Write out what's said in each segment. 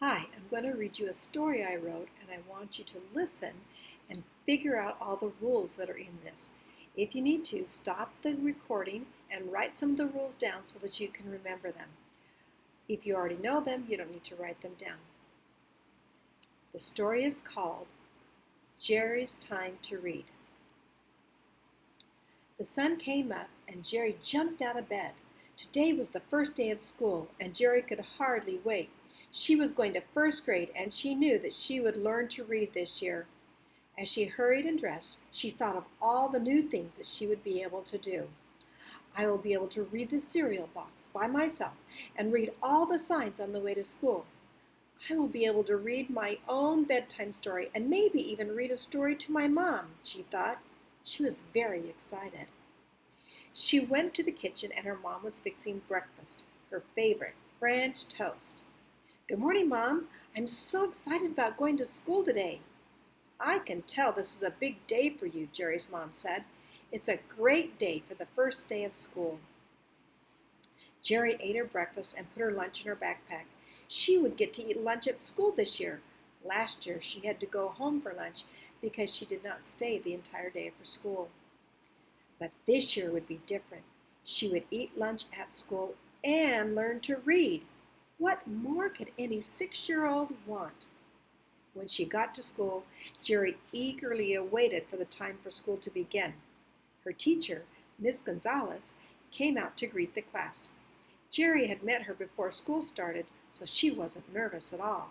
Hi, I'm going to read you a story I wrote, and I want you to listen and figure out all the rules that are in this. If you need to, stop the recording and write some of the rules down so that you can remember them. If you already know them, you don't need to write them down. The story is called Gerry's Time to Read. The sun came up and Gerry jumped out of bed. Today was the first day of school, and Gerry could hardly wait. She was going to first grade, and she knew that she would learn to read this year. As she hurried and dressed, she thought of all the new things that she would be able to do. I will be able to read the cereal box by myself and read all the signs on the way to school. I will be able to read my own bedtime story and maybe even read a story to my mom, she thought. She was very excited. She went to the kitchen and her mom was fixing breakfast, her favorite, French toast. "Good morning, Mom. I'm so excited about going to school today." "I can tell this is a big day for you," Gerry's mom said. "It's a great day for the first day of school." Gerry ate her breakfast and put her lunch in her backpack. She would get to eat lunch at school this year. Last year she had to go home for lunch because she did not stay the entire day for school. But this year would be different. She would eat lunch at school and learn to read. What more could any 6-year-old want? When she got to school, Gerry eagerly awaited for the time for school to begin. Her teacher, Miss Gonzalez, came out to greet the class. Gerry had met her before school started, so she wasn't nervous at all.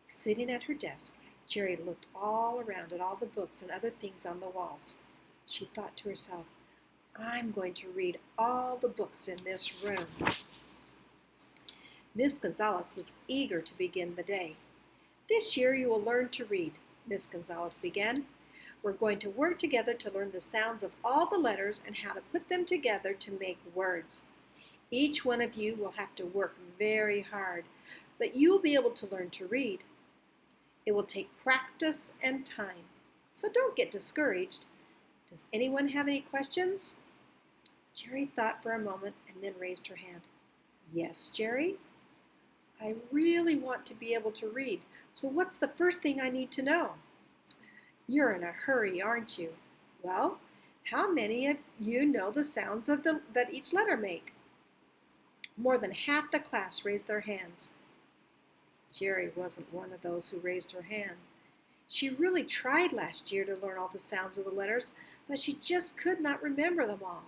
Sitting at her desk, Gerry looked all around at all the books and other things on the walls. She thought to herself, "I'm going to read all the books in this room." Miss Gonzalez was eager to begin the day. "This year you will learn to read," Miss Gonzalez began. "We're going to work together to learn the sounds of all the letters and how to put them together to make words. Each one of you will have to work very hard, but you'll be able to learn to read. It will take practice and time, so don't get discouraged. Does anyone have any questions?" Gerry thought for a moment and then raised her hand. "Yes, Gerry? I really want to be able to read, so what's the first thing I need to know?" "You're in a hurry, aren't you? Well, how many of you know the sounds that each letter make?" More than half the class raised their hands. Gerry wasn't one of those who raised her hand. She really tried last year to learn all the sounds of the letters, but she just could not remember them all.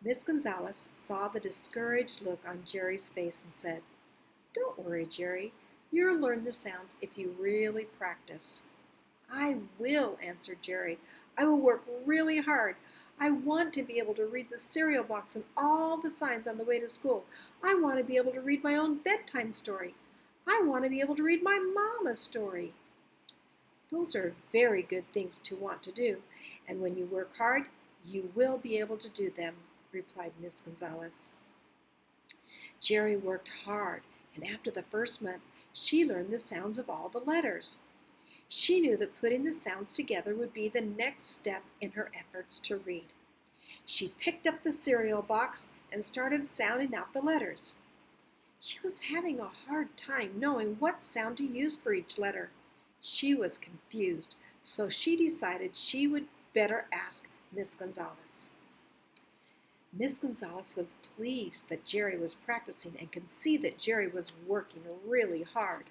Miss Gonzalez saw the discouraged look on Gerry's face and said, "Don't worry, Gerry. You'll learn the sounds if you really practice." "I will," answered Gerry. "I will work really hard. I want to be able to read the cereal box and all the signs on the way to school. I want to be able to read my own bedtime story. I want to be able to read my mom a story." "Those are very good things to want to do, and when you work hard, you will be able to do them," replied Miss Gonzalez. Gerry worked hard, and after the first month, she learned the sounds of all the letters. She knew that putting the sounds together would be the next step in her efforts to read. She picked up the cereal box and started sounding out the letters. She was having a hard time knowing what sound to use for each letter. She was confused, so she decided she would better ask Miss Gonzalez. Miss Gonzalez was pleased that Gerry was practicing and could see that Gerry was working really hard.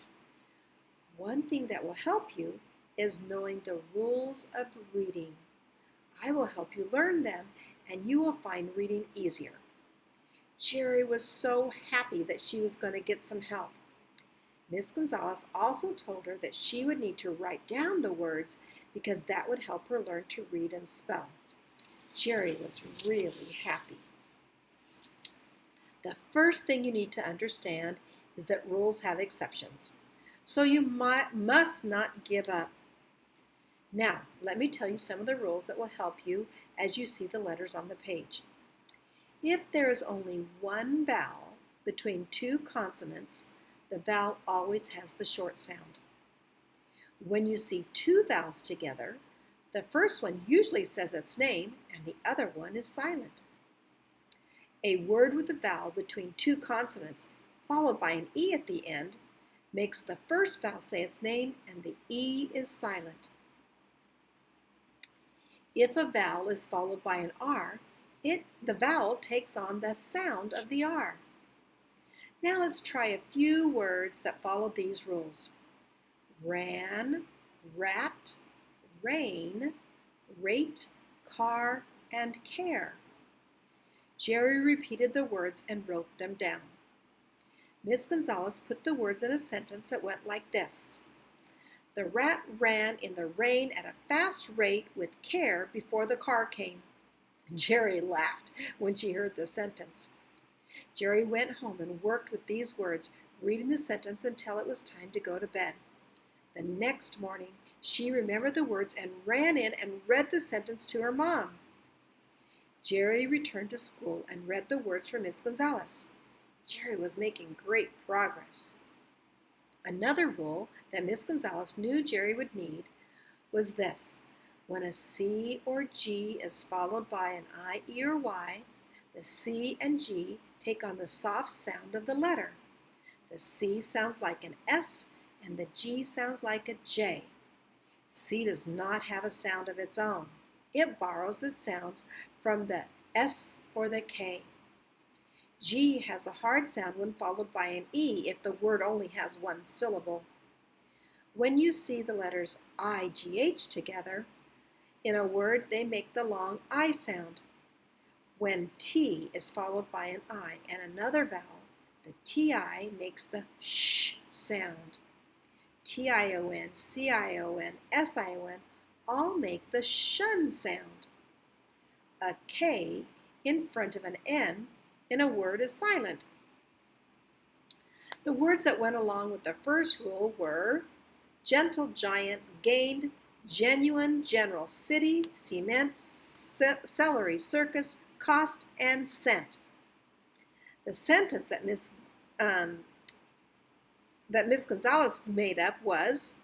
"One thing that will help you is knowing the rules of reading. I will help you learn them, and you will find reading easier." Gerry was so happy that she was going to get some help. Miss Gonzalez also told her that she would need to write down the words because that would help her learn to read and spell. Gerry was really happy. The first thing you need to understand is that rules have exceptions, so you must not give up. Now, let me tell you some of the rules that will help you as you see the letters on the page. If there is only one vowel between two consonants, the vowel always has the short sound. When you see two vowels together, the first one usually says its name and the other one is silent. A word with a vowel between two consonants, followed by an E at the end, makes the first vowel say its name, and the E is silent. If a vowel is followed by an R, the vowel takes on the sound of the R. Now let's try a few words that follow these rules. Ran, rat, rain, rate, car, and care. Gerry repeated the words and wrote them down. Miss Gonzalez put the words in a sentence that went like this. The rat ran in the rain at a fast rate with care before the car came. Gerry laughed when she heard the sentence. Gerry went home and worked with these words, reading the sentence until it was time to go to bed. The next morning, she remembered the words and ran in and read the sentence to her mom. Gerry returned to school and read the words for Miss Gonzalez. Gerry was making great progress. Another rule that Miss Gonzalez knew Gerry would need was this. When a C or G is followed by an I, E, or Y, the C and G take on the soft sound of the letter. The C sounds like an S and the G sounds like a J. C does not have a sound of its own. It borrows the sounds from the S or the K. G has a hard sound when followed by an E if the word only has one syllable. When you see the letters I-G-H together in a word, they make the long I sound. When T is followed by an I and another vowel, the TI makes the sh sound. TION, CION, SION all make the shun sound. A K in front of an N in a word is silent. The words that went along with the first rule were gentle giant, gained, genuine, general, city, cement, celery, circus, cost, and cent. The sentence that Miss Gonzalez made up was,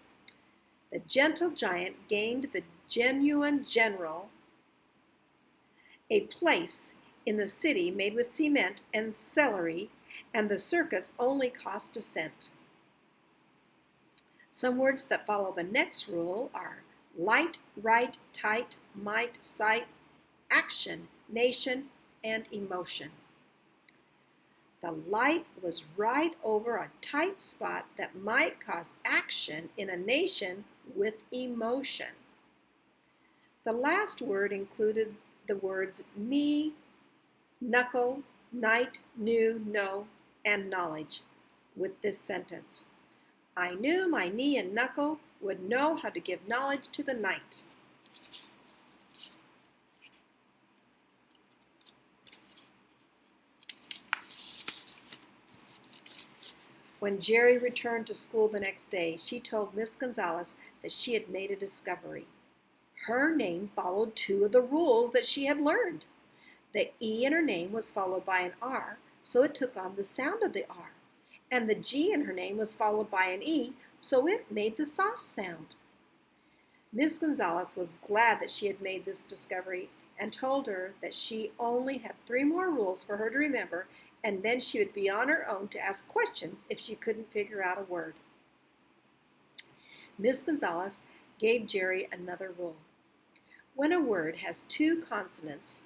the gentle giant gained the genuine general a place in the city made with cement and celery, and the circus only cost a cent. Some words that follow the next rule are light, right, tight, might, sight, action, nation, and emotion. The light was right over a tight spot that might cause action in a nation with emotion. The last word included the words me, knuckle, night, knew, know, and knowledge with this sentence. I knew my knee and knuckle would know how to give knowledge to the night. When Gerry returned to school the next day, she told Miss Gonzalez that she had made a discovery. Her name followed two of the rules that she had learned. The E in her name was followed by an R, so it took on the sound of the R. And the G in her name was followed by an E, so it made the soft sound. Miss Gonzalez was glad that she had made this discovery and told her that she only had 3 more rules for her to remember, and then she would be on her own to ask questions if she couldn't figure out a word. Miss Gonzalez gave Gerry another rule. When a word has 2 consonants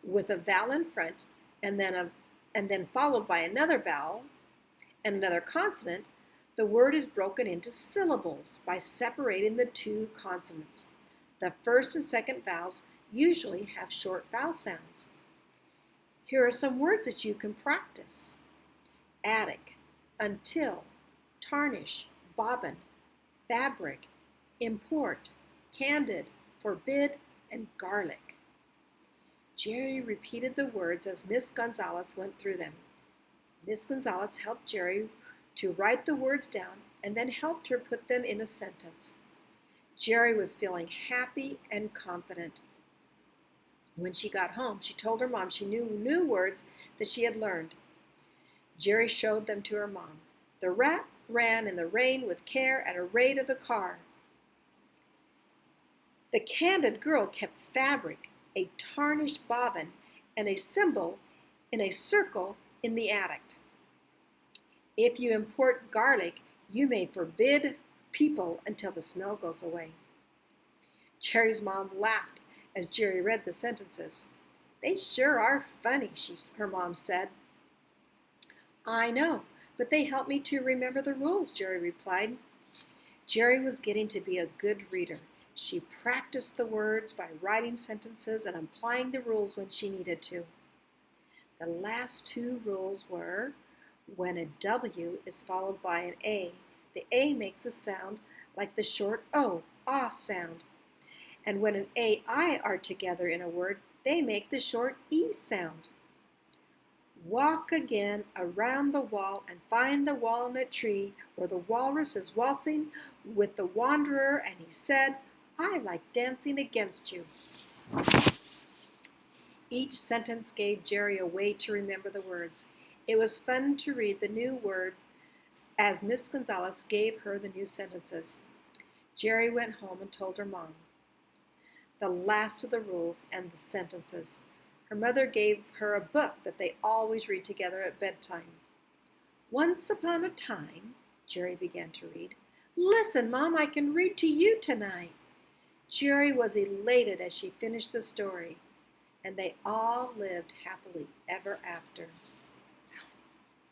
with a vowel in front and then followed by another vowel and another consonant, the word is broken into syllables by separating the 2 consonants. The first and second vowels usually have short vowel sounds. Here are some words that you can practice. Attic, until, tarnish, bobbin, fabric, import, candid, forbid, and garlic. Gerry repeated the words as Miss Gonzalez went through them. Miss Gonzalez helped Gerry to write the words down and then helped her put them in a sentence. Gerry was feeling happy and confident. When she got home, she told her mom she knew new words that she had learned. Gerry showed them to her mom. The rat ran in the rain with care at a rate of the car. The candid girl kept fabric, a tarnished bobbin, and a symbol in a circle in the attic. If you import garlic, You may forbid people until the smell goes away. Gerry's mom laughed as Gerry read the sentences. They sure are funny, her mom said. I know, but they help me to remember the rules, Gerry replied. Gerry was getting to be a good reader. She practiced the words by writing sentences and applying the rules when she needed to. The last two rules were, when a W is followed by an A, the A makes a sound like the short O, ah sound. And when an AI are together in a word, they make the short E sound. Walk again around the wall and find the walnut tree where the walrus is waltzing with the wanderer, and he said, I like dancing against you. Each sentence gave Gerry a way to remember the words. It was fun to read the new words as Miss Gonzalez gave her the new sentences. Gerry went home and told her mom the last of the rules and the sentences. Her mother gave her a book that they always read together at bedtime. Once upon a time, Gerry began to read. Listen, Mom, I can read to you tonight. Gerry was elated as she finished the story, and they all lived happily ever after.